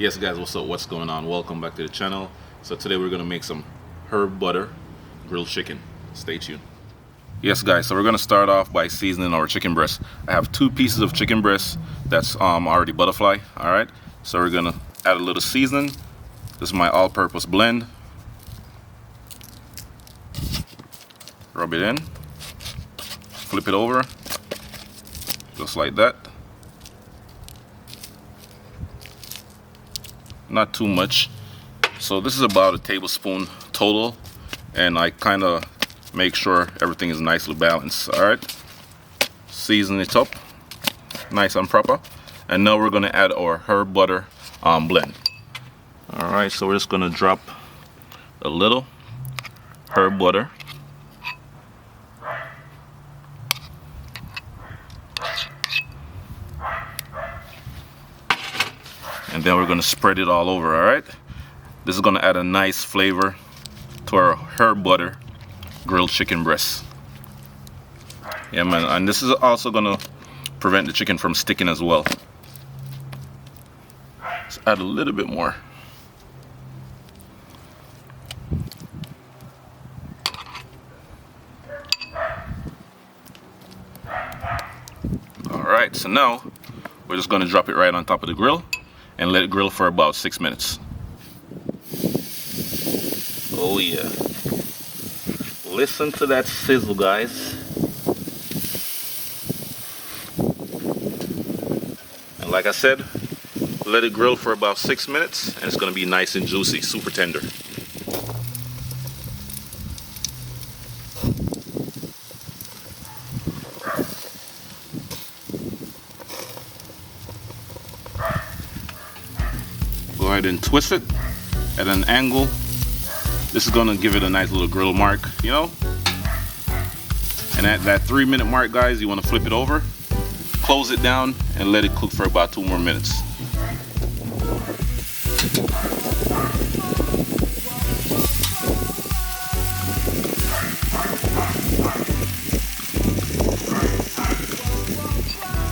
Yes guys, what's up, what's going on? Welcome back to the channel. So today we're gonna make some herb butter grilled chicken. Stay tuned. Yes guys, so we're gonna start off by seasoning our chicken breast. I have 2 pieces of chicken breast that's already butterfly. All right, so we're gonna add a little seasoning. This is my all-purpose blend. Rub it in, flip it over just like that. Not too much. So this is about a tablespoon total, and I kind of make sure everything is nicely balanced. All right, season it up nice and proper, and now we're going to add our herb butter blend. All right, so we're just going to drop a little herb butter. And then we're going to spread it all over. All right, this is going to add a nice flavor to our herb butter grilled chicken breast. Yeah man, and this is also going to prevent the chicken from sticking as well. Let's add a little bit more. All right, so now we're just going to drop it right on top of the grill and let it grill for about 6 minutes. Oh yeah. Listen to that sizzle, guys. And like I said, let it grill for about 6 minutes and it's going to be nice and juicy, super tender. Go ahead and twist it at an angle. This is gonna give it a nice little grill mark, you know. And at that 3-minute mark, guys, you want to flip it over, close it down, and let it cook for about 2 more minutes.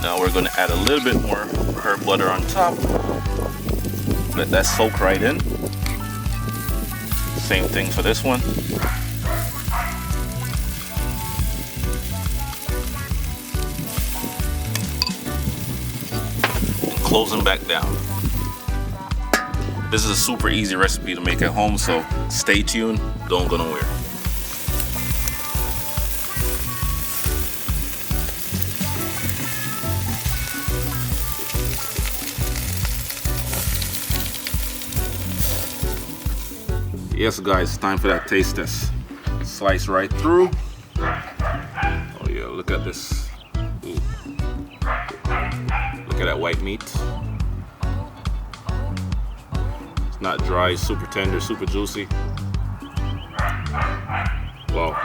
Now we're gonna add a little bit more herb butter on top. Let that soak right in. Same thing for this one. And close them back down. This is a super easy recipe to make at home, so stay tuned, don't go nowhere. Yes guys, it's time for that taste test. Slice right through. Oh yeah, look at this. Ooh. Look at that white meat. It's not dry, super tender, super juicy. Wow.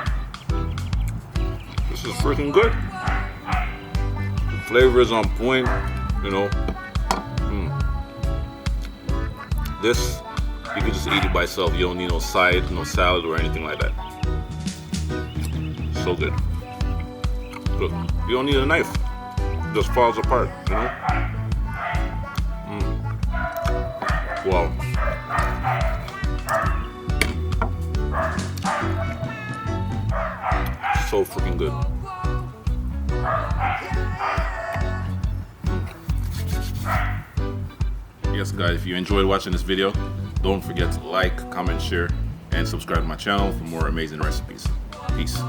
This is freaking good. The flavor is on point, you know. This, you can just eat it by itself. You don't need no side, no salad or anything like that. So good. Look, you don't need a knife. It just falls apart, you know? Wow. So freaking good. Yes guys, if you enjoyed watching this video, don't forget to like, comment, share, and subscribe to my channel for more amazing recipes. Peace.